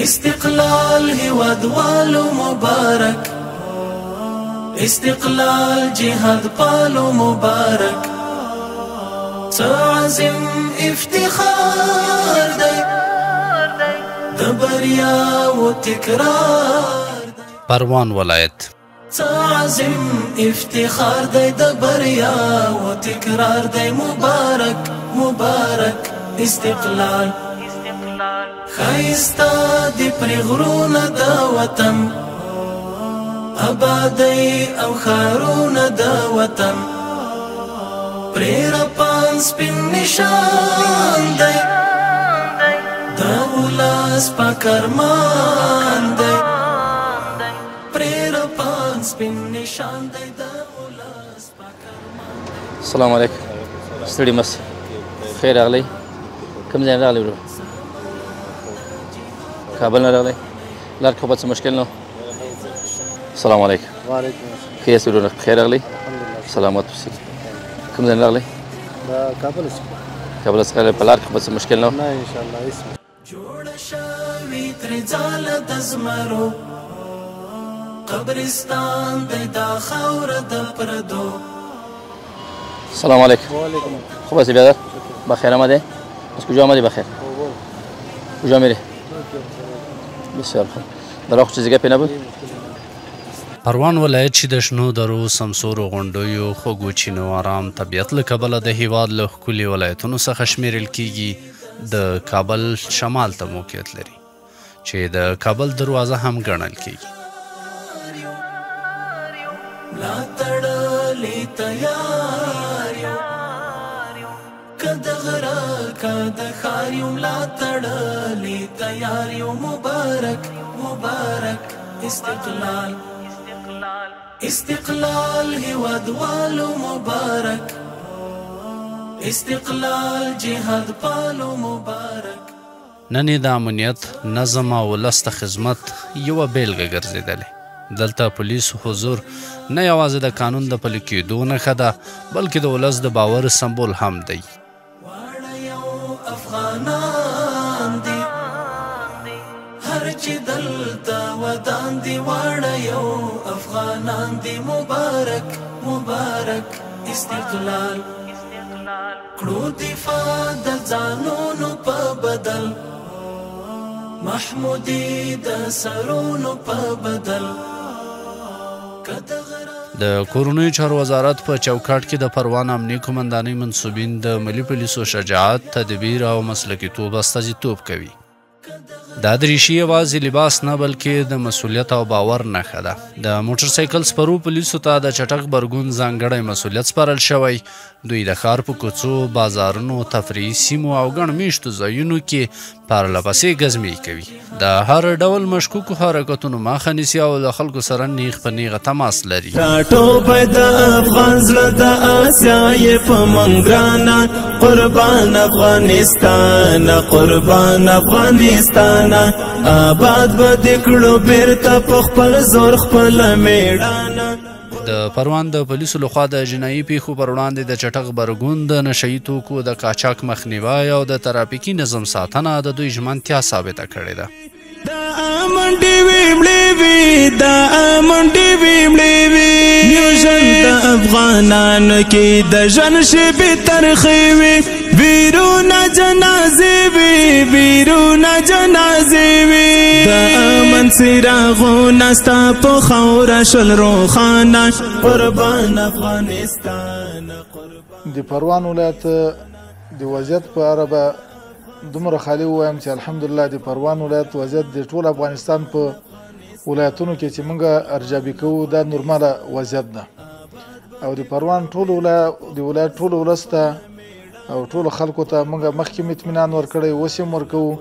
استقلال هیوادوالو مبارک، استقلال جهاد پالو مبارک، عظیم افتخار دی د بریا و تکرار. پروان ولایت عظیم افتخار دی د بریا و تکرار دی. مبارک مبارک استقلال، خایستا دی پری غرونه د وطن، آبادی او خارونه د وطن، پری رپان سپین نشان دی د اولاس پاک ارمان دی، پری رپان سپین نشان دی د اولاس پاک ارمان دی. السلام علیکم. ستړي مس خیر راغلی. کوم ځای راغلی ورو؟ کابل نه راغلی؟ لار کې خو څه مشکل نه و؟ السلام علیکم. وعلیکم السلام. ښه یاست ورونه؟ خیر راغلی؟ سلامت اوسئ. کوم ځای راغلی؟ کابل څخه. کابل څخه په لار کې خو څه مشکل نه و؟ نه انشاءالله هېڅ. جوړه شوې ترې ځاله د زمرو، قبرستان دی دا خاوره د پردو. السلام علیکم. وعلیکم. خوب هستی برادر؟ بخیر آمده؟ از کجا آمدی بخیر؟ کجا میری؟ بسیار خوب. در آخر چیزی گپی نبود؟ پروان ولایت چې د شنو درو، سمسورو غونډیو، خوږو چینو، آرام طبیعت له کبله د هیواد له ښکلي ولایتونو څخه شمیرل کیږي. د کابل شمال ته موقعیت لري چې د کابل دروازه هم ګڼل کیږي. ملاتړلې تیار یو، که د غره که د ښار یو، ملاتړلې تیار یو. مبارک مبارک استقلال، استقلال هیوادوالو مبارک، استقلال جهاد پالو مبارک. نن یې د امنیت، نظم او ولس ته خدمت یوه بیلګه ګرځېدلې. دلته پولیسو حضور نه یوازې د قانون د پلي کېدو نښه ده، بلکې د ولس د باور سمبول هم دی. واړه یو افغانان دي، هر چې دلته ودان دي، واړه یو افغانان دي. مبارک مبارک استقلال، کړو دفاع د ځانونو په بدل، محمودي د سرونو په بدل. د کورنیو چارو وزارت په چوکاټ کې د پروان امنیه قومندانۍ منصوبین د ملي پولیسو شجاعت، تدبیر او مسلکیتوب استازیتوب کوي. دا دریشي یوازې لباس نه بلکې د مسؤلیت او باور نښه ده. د موټر سایکل سپرو پولیسو ته د چټک غبرګون ځانګړی مسؤلیت سپارل شوی. دوی د ښار په کوڅو، بازارونو، تفریحي سیمو او ګڼ میشتو ځایونو کې پرله پسې ګزمې کوي. د هر ډول مشکوکو حرکتونو مخه نیسي او له خلکو سره نیغ په نیغه تماس لري. ټاټوبی د افغان زړه د اسیا یې په منګرانه، قربان افغانستان، قربان افغانستان، آباد به دې کړو بیرته په خپل زور خپله میړانه. د پروان د پولیسو لخوا د جنایي پیښو پر وړاندې د چټک غبرګون، د نشهیي توکو د قاچاق مخنیوی او د ترافیکي نظم ساتنه د دوی ژمنتیا ثابته کړې ده. د افغانانو کې د ژوند شېبې ترخې وي، بیرونه جنازې وي، بیرونه جنازې وي. د امن څراغونه ستا په خاوره شول روښانه، قربان افغانستان، قربان. د پروان ولایت د وضعیت په اړه به دومره خالي ووایم چې الحمدلله د پروان ولایت وضعیت د ټول افغانستان په ولایتونو کې چې موږ ارزیابي کوو دا نورماله وضعیت ده. او د پروان ټول ولایت ټول ولس ته او ټولو خلکو ته موږ مخکې اطمینان ورکړی، اوس هم ورکوو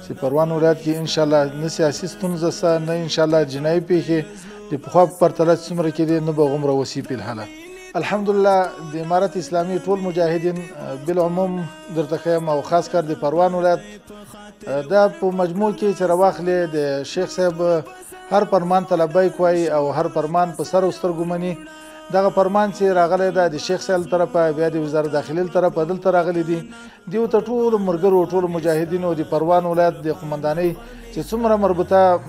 چې پروان ولایت کې انشاءالله نه سیاسي ستونزه شته، نه انشاءالله جنایي پیښې د پخوا په پرتله څومره کېدې، نه به غومره وسیع فلحاله. الحمدلله د امارت اسلامي ټول مجاهدین بالعموم درته ښیم او خاص کر د پروان ولایت دا په مجموع کې چې راواخلې د شیخ صاحب هر فرمان ته لبیک وایي او هر فرمان په سر او سترګو مني. دغه فرمان چې راغلی ده د شیخ صاحب طرفه بیا د وزارت داخلي طرفه دلته راغلی دي دیو ته ټولو ملګرو ټولو مجاهدینو د پروان ولایت د قمندانۍ چې څومره مربوطه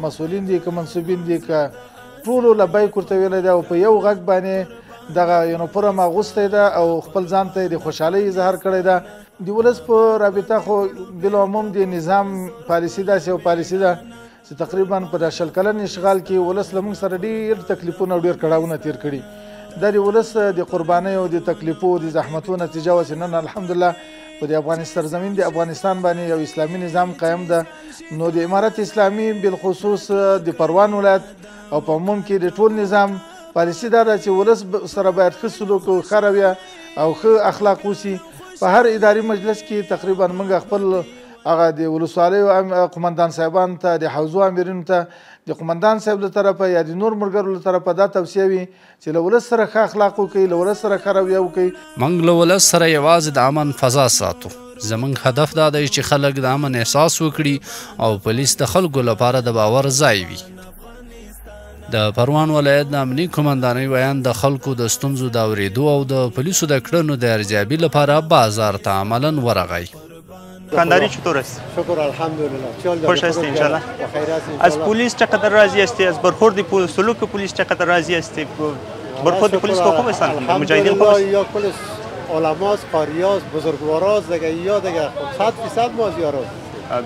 مسؤلین دي که منصوبین دي که ټولو لبیک ورته ویلی دی او په یو غږ باندې دغه یونیفورم اغوستی ده او خپل ځان ته د خوشحالۍ اظهار کړی ده د ولس په رابطه خو بالعموم د نظام پالیسي داسې یو پالیسي ده چې تقریبا په 10 کلن اشغال کې ولس له موږ سره ډېر تکلیفونه او ډېر کړاوونه تېر کړي دا د ولس د قربانیو د تکلیفو د زحمتو نتیجه وه چې نن الحمدلله په د سرزمین د افغانستان باندې یو اسلامي نظام قایم ده نو د امارت اسلامي بالخصوص د پروان ولایت او په عموم کې د ټول نظام پالیسي دا ده چې ولس سره باید ښه سلوک او ښه رویه او ښه اخلاق وسي په هر اداري مجلس کې تقریبا موږ خپل هغه د ولسوالیو قمندان صاحبانو ته د حوزو امرینو ته د قمندان صاحب له طرفه یا د نور ملګرو له طرفه دا توصیه وي چې له ولس سره ښه اخلاق وکړي له ولس سره ښه رویه وکړي موږ له ولس سره یوازې د امن فضا ساتو زموږ هدف دا دی چې خلک د امن احساس وکړي او پولیس د خلکو لپاره د باور ځای وي د پروان ولایت د امني قمندانۍ ویان د خلکو د ستونزو د اورېدو او د پولیسو د کړنو د ارزیابي لپاره بازار ته عملا ورغی دکانداری چطور است؟ شکر الحمدلله. خوش هستی انشالله؟ بخیر هستیم. از پلیس چقدر راضی هستی؟ از برخورد سلوک پلیس چقدر راضی هستی؟ برخورد پلیس خوب هستن؟ مجاهدین خوب است؟ یا پلیس علماست، قاریاست، بزرگواراست دیگه یا دیگه 100% مازیاراست.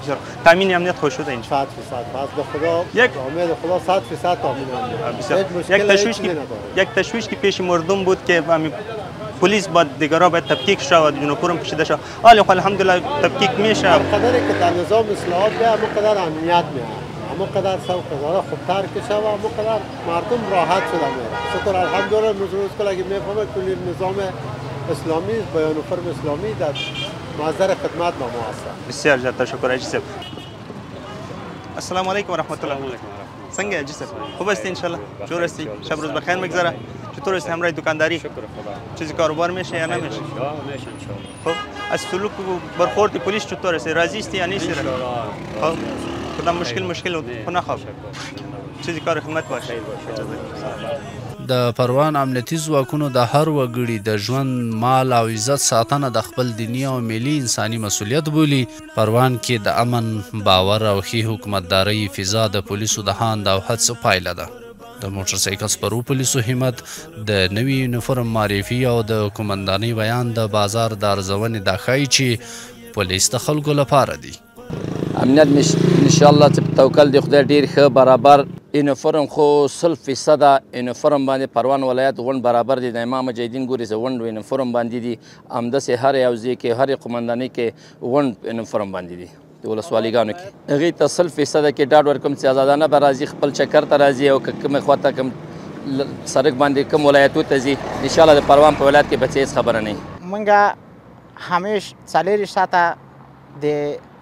بسیار. تامین امنیت خوش شده اینجا؟ 100%. پس به خدا امید خدا 100% تامین امنیت. یک تشویش که پیش مردم بود که پلیس باید دیگرها باید تفکیک شود یونیفرم پوشیده شود حالا الحمدلله تفکیک میشه قدری که در نظام اصلاحات بیاد همونقدر امنیت میاد همونقدر سوق خوبتر که شود همونقدر مردم راحت شده میره شکر الحمدلله روز کل اگه میفهمه کلی نظام اسلامی با یونیفرم اسلامی در محضر خدمت با ما هست بسیار زیاد تشکر حاجی صاحب السلام علیکم و رحمت الله څنګه حاجی صاحب خوب هستی انشالله جور هستی شب روز بخیر میگذره چطور است همراه دکانداری؟ شکر خدا. چیزی کاروبار میشه یا نمیشه؟ میشه انشالله. خب از سلوک برخورد پلیس چطور است؟ راضی هستی یا نیستی؟ خب کدام مشکل نخواب چیزی کار خدمت باشه. د پروان امنیتي ځواکونو د هر وګړي د ژوند مال او عزت ساتنه د خپل دیني او ملي انساني مسؤلیت بولي پروان کې د امن باور او ښې حکومتدارۍ فضا د پولیسو د هاند او هڅو پایله ده د موټر سایکل سپرو پولیسو همت د نوي یونیفورم معرفي او د قمندانۍ بیان د بازار د ارزونې دا ښایي چې پولیس د خلکو لپاره دی امنیت انشاءالله چې په توکل د خدای ډېر ښه برابر یونیفورم خو 100% یونیفورم باندې پروان ولایت غونډ برابر دي د امام مجاهدین ګوري چې غونډ یونیفورم باندې دي همداسې هر یو ځای کې هر قمندانۍ کې غونډ یونیفورم باندې دي د ولسوالیګانو کې هغې ته 100% کې ډاډ ورکوم چې ازادانه به راځي خپل چکر ته راځي او که کومې خواته کوم سړک باندې کوم ولایتو ته ځي انشاءالله د پروان په ولایت کې به هېڅ خبره نه وي موږ همیش 40 ساعته د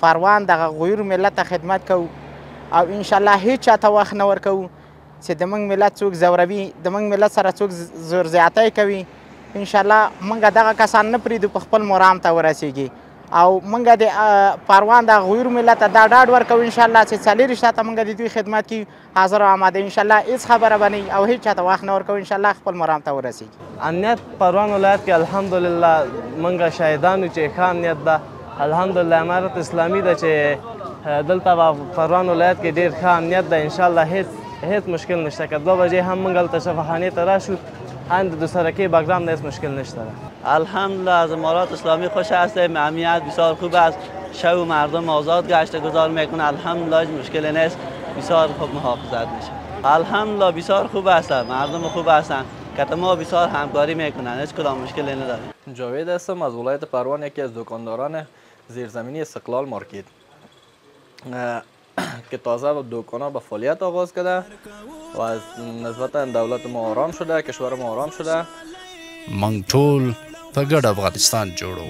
پروان دغه غیر ملت خدمت کوو او انشاءالله هیڅ چاته وخت نه ورکوو چې د موږ ملت څوک ځوروي د موږ ملت سره څوک زور زیاتی کوي انشاءالله موږ دغه کسان نه پرېږدو په خپل مرام ته ورسیږي او موږ د پروان د غیر ملت ته دا ډاډ ورکوو انشاءالله چې 40 ساعته موږ د دوی خدمت کوي حاضر او آماده انشاءالله هیڅ خبره به نه او هیڅ چاته وخت نه ورکوو انشاءالله خپل مرام ته ورسیږي امنیت پروان ولایت کې الحمدلله موږ شاهدانو چې ښه امنیت ده الحمدلله امارت اسلامي ده چې دلته په پروان ولایت کې ډېر ښه امنیت ده انشاءالله هیڅ مشکل نشته که 2 بجې هم موږ هلته شفاخانې ته راشو هم د دوسرکی بگرام نیست مشکل نشته الحمدلله از امارات اسلامی خوش هستیم امنیت بسیار خوب است شب و مردم آزاد گشت گذار میکنه الحمدلله هیچ مشکلی نیست بسیار خوب محافظت میشه الحمدلله بسیار خوب است مردم خوب هستند که ما بسیار همکاری میکنن هیچ کدام مشکلی نداریم جاوید هستم از ولایت پروان یکی از دکانداران زیرزمینی استقلال مارکت که تازه دکانا به فعالیت آغاز کرده و از نسبتا دولت ما آرام شده کشور ما آرام شده موږ ټول په ګډ افغانستان جوړو